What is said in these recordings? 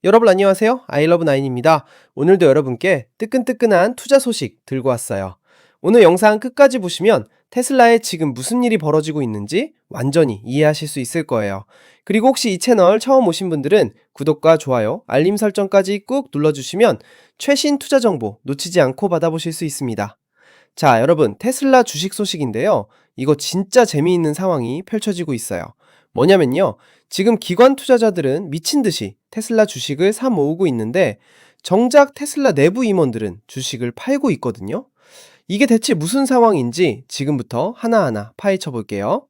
여러분 안녕하세요. 아이러브나인입니다. 오늘도 여러분께 뜨끈뜨끈한 투자 소식 들고 왔어요. 오늘 영상 끝까지 보시면 테슬라에 지금 무슨 일이 벌어지고 있는지 완전히 이해하실 수 있을 거예요. 그리고 혹시 이 채널 처음 오신 분들은 구독과 좋아요, 알림 설정까지 꾹 눌러주시면 최신 투자 정보 놓치지 않고 받아보실 수 있습니다. 자, 여러분, 테슬라 주식 소식인데요. 이거 진짜 재미있는 상황이 펼쳐지고 있어요. 뭐냐면요. 지금 기관 투자자들은 미친 듯이 테슬라 주식을 사 모으고 있는데 정작 테슬라 내부 임원들은 주식을 팔고 있거든요. 이게 대체 무슨 상황인지 지금부터 하나하나 파헤쳐 볼게요.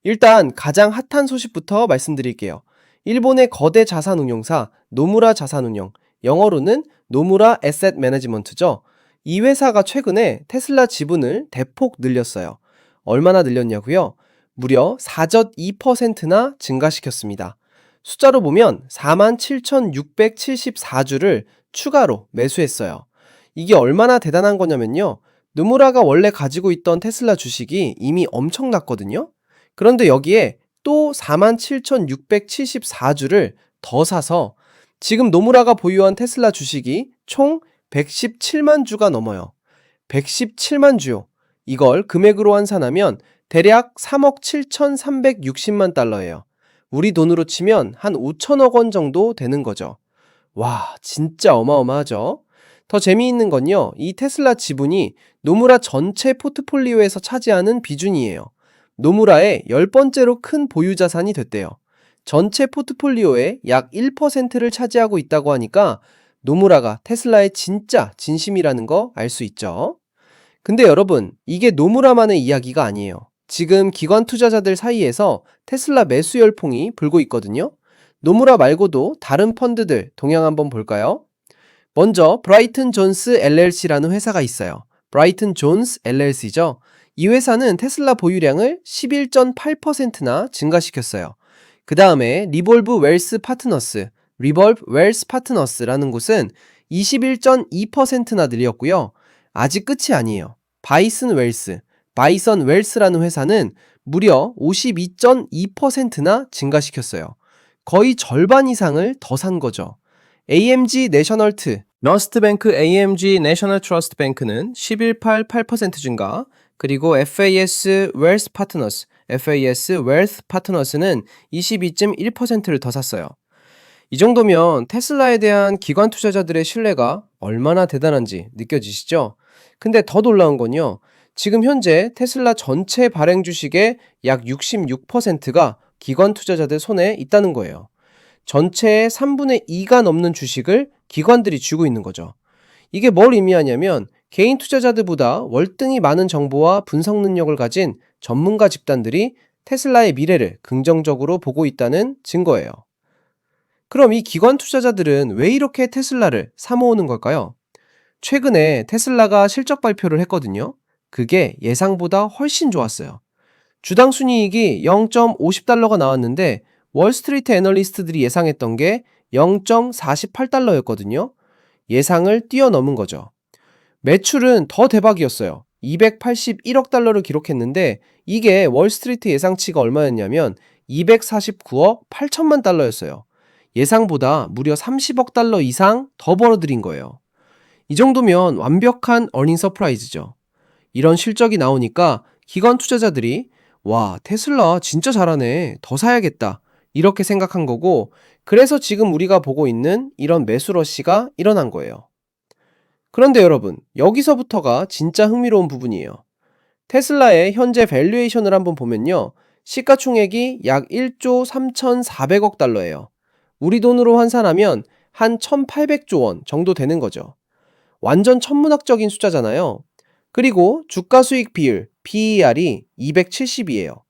일단 가장 핫한 소식부터 말씀드릴게요. 일본의 거대 자산운용사 노무라 자산운용, 영어로는 노무라 에셋 매니지먼트죠. 이 회사가 최근에 테슬라 지분을 대폭 늘렸어요. 얼마나 늘렸냐고요? 무려 4.2%나 증가시켰습니다. 숫자로 보면 47,674주를 추가로 매수했어요. 이게 얼마나 대단한 거냐면요. 노무라가 원래 가지고 있던 테슬라 주식이 이미 엄청났거든요. 그런데 여기에 또 47,674주를 더 사서 지금 노무라가 보유한 테슬라 주식이 총 117만 주가 넘어요. 117만 주요. 이걸 금액으로 환산하면 대략 3억 7,360만 달러예요. 우리 돈으로 치면 한 5천억 원 정도 되는 거죠. 와, 진짜 어마어마하죠? 더 재미있는 건요, 이 테슬라 지분이 노무라 전체 포트폴리오에서 차지하는 비중이에요. 노무라의 10번째로 큰 보유 자산이 됐대요. 전체 포트폴리오의 약 1%를 차지하고 있다고 하니까 노무라가 테슬라의 진짜 진심이라는 거 알 수 있죠. 근데 여러분, 이게 노무라만의 이야기가 아니에요. 지금 기관 투자자들 사이에서 테슬라 매수 열풍이 불고 있거든요. 노무라 말고도 다른 펀드들 동향 한번 볼까요? 먼저 브라이튼 존스 LLC라는 회사가 있어요. 브라이튼 존스 LLC죠. 이 회사는 테슬라 보유량을 11.8%나 증가시켰어요. 그 다음에 리볼브 웰스 파트너스, 리볼브 웰스 파트너스라는 곳은 21.2%나 늘렸고요. 아직 끝이 아니에요. 바이슨 웰스, 바이선 웰스라는 회사는 무려 52.2%나 증가시켰어요. 거의 절반 이상을 더 산 거죠. AMG 내셔널트, 너스트뱅크 AMG 내셔널 트러스트 뱅크는 11.88% 증가, 그리고 FAS 웰스 파트너스, FAS 웰스 파트너스는 22.1%를 더 샀어요. 이 정도면 테슬라에 대한 기관 투자자들의 신뢰가 얼마나 대단한지 느껴지시죠? 근데 더 놀라운 건요. 지금 현재 테슬라 전체 발행 주식의 약 66%가 기관 투자자들 손에 있다는 거예요. 전체의 3분의 2가 넘는 주식을 기관들이 쥐고 있는 거죠. 이게 뭘 의미하냐면 개인 투자자들보다 월등히 많은 정보와 분석 능력을 가진 전문가 집단들이 테슬라의 미래를 긍정적으로 보고 있다는 증거예요. 그럼 이 기관 투자자들은 왜 이렇게 테슬라를 사모으는 걸까요? 최근에 테슬라가 실적 발표를 했거든요. 그게 예상보다 훨씬 좋았어요. 주당 순이익이 0.50달러가 나왔는데 월스트리트 애널리스트들이 예상했던 게 0.48달러였거든요. 예상을 뛰어넘은 거죠. 매출은 더 대박이었어요. 281억 달러를 기록했는데 이게 월스트리트 예상치가 얼마였냐면 249억 8천만 달러였어요. 예상보다 무려 30억 달러 이상 더 벌어들인 거예요. 이 정도면 완벽한 어닝 서프라이즈죠. 이런 실적이 나오니까 기관 투자자들이 와, 테슬라 진짜 잘하네. 더 사야겠다. 이렇게 생각한 거고, 그래서 지금 우리가 보고 있는 이런 매수 러시가 일어난 거예요. 그런데 여러분, 여기서부터가 진짜 흥미로운 부분이에요. 테슬라의 현재 밸류에이션을 한번 보면요. 시가총액이 약 1조 3,400억 달러예요. 우리 돈으로 환산하면 한 1,800조 원 정도 되는 거죠. 완전 천문학적인 숫자잖아요. 그리고 주가 수익 비율, PER이 270이에요.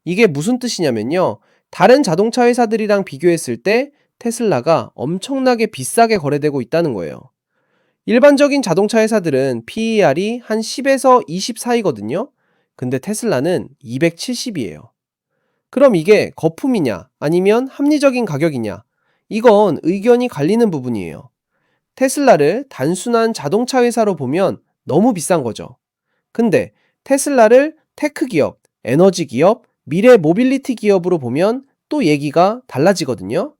이게 무슨 뜻이냐면요. 다른 자동차 회사들이랑 비교했을 때 테슬라가 엄청나게 비싸게 거래되고 있다는 거예요. 일반적인 자동차 회사들은 PER이 한 10에서 20 사이거든요. 근데 테슬라는 270이에요. 그럼 이게 거품이냐, 아니면 합리적인 가격이냐? 이건 의견이 갈리는 부분이에요. 테슬라를 단순한 자동차 회사로 보면 너무 비싼 거죠. 근데 테슬라를 테크 기업, 에너지 기업, 미래 모빌리티 기업으로 보면 또 얘기가 달라지거든요.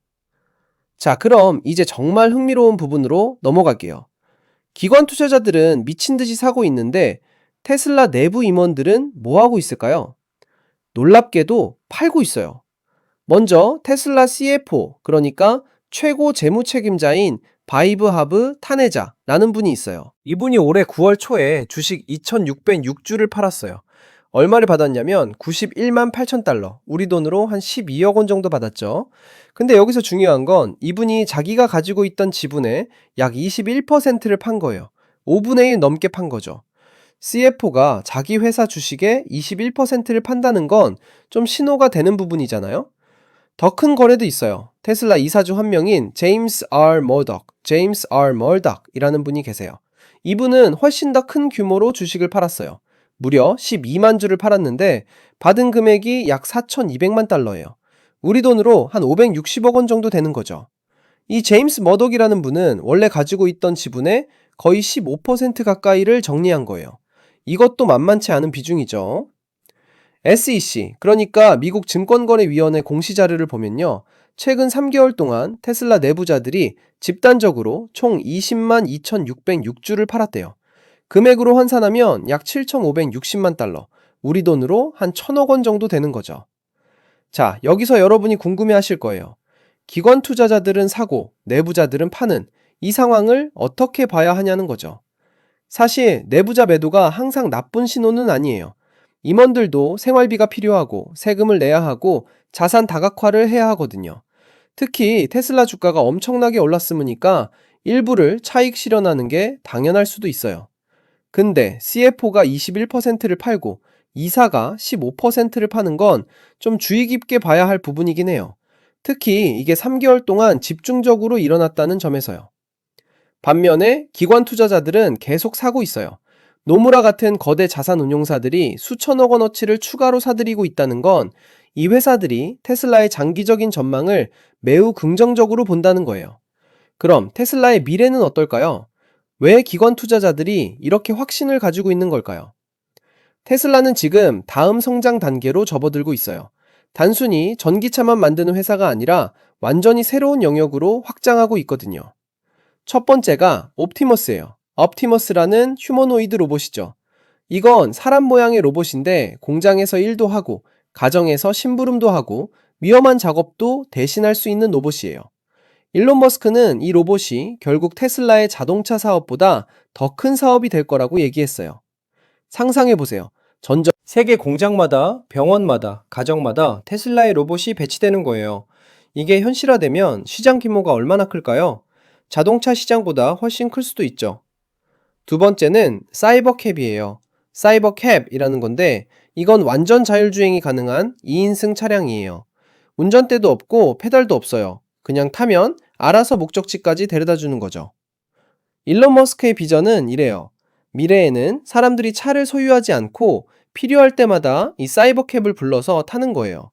자, 그럼 이제 정말 흥미로운 부분으로 넘어갈게요. 기관 투자자들은 미친 듯이 사고 있는데 테슬라 내부 임원들은 뭐 하고 있을까요? 놀랍게도 팔고 있어요. 먼저 테슬라 CFO, 그러니까 최고 재무 책임자인 바이브 하브 타네자라는 분이 있어요. 이분이 올해 9월 초에 주식 2,606주를 팔았어요. 얼마를 받았냐면 91만 8천 달러, 우리 돈으로 한 12억 원 정도 받았죠. 근데 여기서 중요한 건 이분이 자기가 가지고 있던 지분의 약 21%를 판 거예요. 5분의 1 넘게 판 거죠. CFO가 자기 회사 주식의 21%를 판다는 건 좀 신호가 되는 부분이잖아요. 더 큰 거래도 있어요. 테슬라 이사주 한 명인 제임스 R. 머덕이라는 분이 계세요. 이분은 훨씬 더 큰 규모로 주식을 팔았어요. 무려 12만 주를 팔았는데 받은 금액이 약 4,200만 달러예요. 우리 돈으로 한 560억 원 정도 되는 거죠. 이 제임스 머덕이라는 분은 원래 가지고 있던 지분의 거의 15% 가까이를 정리한 거예요. 이것도 만만치 않은 비중이죠. SEC, 그러니까 미국 증권거래위원회 공시자료를 보면요. 최근 3개월 동안 테슬라 내부자들이 집단적으로 총 20만 2,606주를 팔았대요. 금액으로 환산하면 약 7,560만 달러, 우리 돈으로 한 1,000억 원 정도 되는 거죠. 자, 여기서 여러분이 궁금해 하실 거예요. 기관 투자자들은 사고, 내부자들은 파는 이 상황을 어떻게 봐야 하냐는 거죠. 사실 내부자 매도가 항상 나쁜 신호는 아니에요. 임원들도 생활비가 필요하고 세금을 내야 하고 자산 다각화를 해야 하거든요. 특히 테슬라 주가가 엄청나게 올랐으니까 일부를 차익 실현하는 게 당연할 수도 있어요. 근데 CFO가 21%를 팔고 이사가 15%를 파는 건 좀 주의 깊게 봐야 할 부분이긴 해요. 특히 이게 3개월 동안 집중적으로 일어났다는 점에서요. 반면에 기관 투자자들은 계속 사고 있어요. 노무라 같은 거대 자산 운용사들이 수천억 원어치를 추가로 사들이고 있다는 건 이 회사들이 테슬라의 장기적인 전망을 매우 긍정적으로 본다는 거예요. 그럼 테슬라의 미래는 어떨까요? 왜 기관 투자자들이 이렇게 확신을 가지고 있는 걸까요? 테슬라는 지금 다음 성장 단계로 접어들고 있어요. 단순히 전기차만 만드는 회사가 아니라 완전히 새로운 영역으로 확장하고 있거든요. 첫 번째가 옵티머스예요. 옵티머스라는 휴머노이드 로봇이죠. 이건 사람 모양의 로봇인데 공장에서 일도 하고 가정에서 심부름도 하고 위험한 작업도 대신할 수 있는 로봇이에요. 일론 머스크는 이 로봇이 결국 테슬라의 자동차 사업보다 더 큰 사업이 될 거라고 얘기했어요. 상상해보세요. 세계 공장마다, 병원마다, 가정마다 테슬라의 로봇이 배치되는 거예요. 이게 현실화되면 시장 규모가 얼마나 클까요? 자동차 시장보다 훨씬 클 수도 있죠. 두 번째는 사이버 캡이에요. 사이버 캡이라는 건데 이건 완전 자율주행이 가능한 2인승 차량이에요. 운전대도 없고 페달도 없어요. 그냥 타면 알아서 목적지까지 데려다 주는 거죠. 일론 머스크의 비전은 이래요. 미래에는 사람들이 차를 소유하지 않고 필요할 때마다 이 사이버 캡을 불러서 타는 거예요.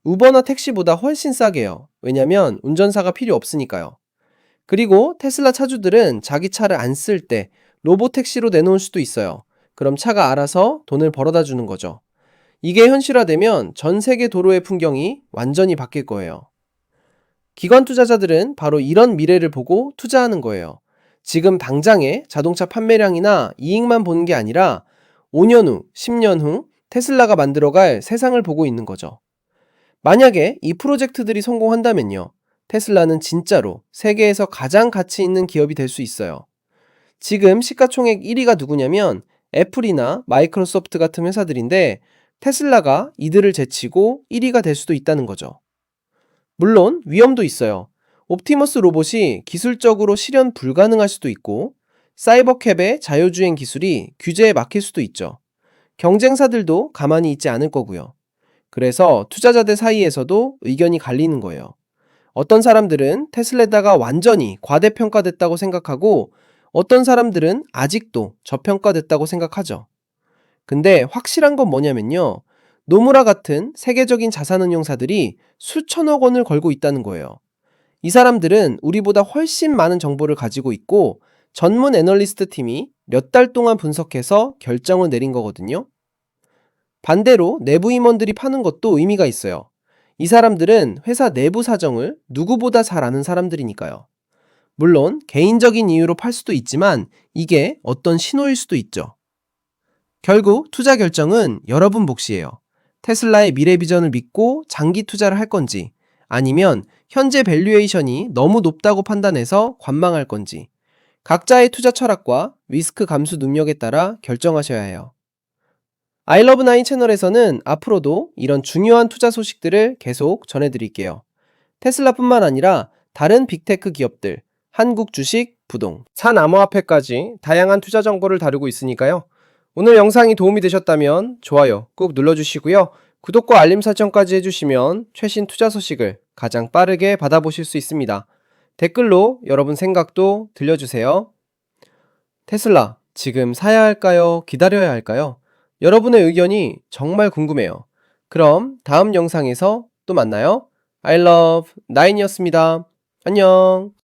우버나 택시보다 훨씬 싸게요. 왜냐면 운전사가 필요 없으니까요. 그리고 테슬라 차주들은 자기 차를 안 쓸 때 로봇 택시로 내놓을 수도 있어요. 그럼 차가 알아서 돈을 벌어다 주는 거죠. 이게 현실화되면 전 세계 도로의 풍경이 완전히 바뀔 거예요. 기관 투자자들은 바로 이런 미래를 보고 투자하는 거예요. 지금 당장의 자동차 판매량이나 이익만 보는 게 아니라 5년 후, 10년 후 테슬라가 만들어갈 세상을 보고 있는 거죠. 만약에 이 프로젝트들이 성공한다면요. 테슬라는 진짜로 세계에서 가장 가치 있는 기업이 될 수 있어요. 지금 시가총액 1위가 누구냐면 애플이나 마이크로소프트 같은 회사들인데 테슬라가 이들을 제치고 1위가 될 수도 있다는 거죠. 물론 위험도 있어요. 옵티머스 로봇이 기술적으로 실현 불가능할 수도 있고 사이버캡의 자율주행 기술이 규제에 막힐 수도 있죠. 경쟁사들도 가만히 있지 않을 거고요. 그래서 투자자들 사이에서도 의견이 갈리는 거예요. 어떤 사람들은 테슬라가 완전히 과대평가됐다고 생각하고 어떤 사람들은 아직도 저평가됐다고 생각하죠. 근데 확실한 건 뭐냐면요. 노무라 같은 세계적인 자산운용사들이 수천억 원을 걸고 있다는 거예요. 이 사람들은 우리보다 훨씬 많은 정보를 가지고 있고 전문 애널리스트 팀이 몇 달 동안 분석해서 결정을 내린 거거든요. 반대로 내부 임원들이 파는 것도 의미가 있어요. 이 사람들은 회사 내부 사정을 누구보다 잘 아는 사람들이니까요. 물론 개인적인 이유로 팔 수도 있지만 이게 어떤 신호일 수도 있죠. 결국 투자 결정은 여러분 몫이에요. 테슬라의 미래 비전을 믿고 장기 투자를 할 건지, 아니면 현재 밸류에이션이 너무 높다고 판단해서 관망할 건지, 각자의 투자 철학과 리스크 감수 능력에 따라 결정하셔야 해요. 아이러브나인 채널에서는 앞으로도 이런 중요한 투자 소식들을 계속 전해드릴게요. 테슬라뿐만 아니라 다른 빅테크 기업들, 한국 주식, 부동산, 암호화폐까지 다양한 투자 정보를 다루고 있으니까요. 오늘 영상이 도움이 되셨다면 좋아요 꼭 눌러주시고요. 구독과 알림 설정까지 해주시면 최신 투자 소식을 가장 빠르게 받아보실 수 있습니다. 댓글로 여러분 생각도 들려주세요. 테슬라, 지금 사야 할까요? 기다려야 할까요? 여러분의 의견이 정말 궁금해요. 그럼 다음 영상에서 또 만나요. I love 9이었습니다. 안녕.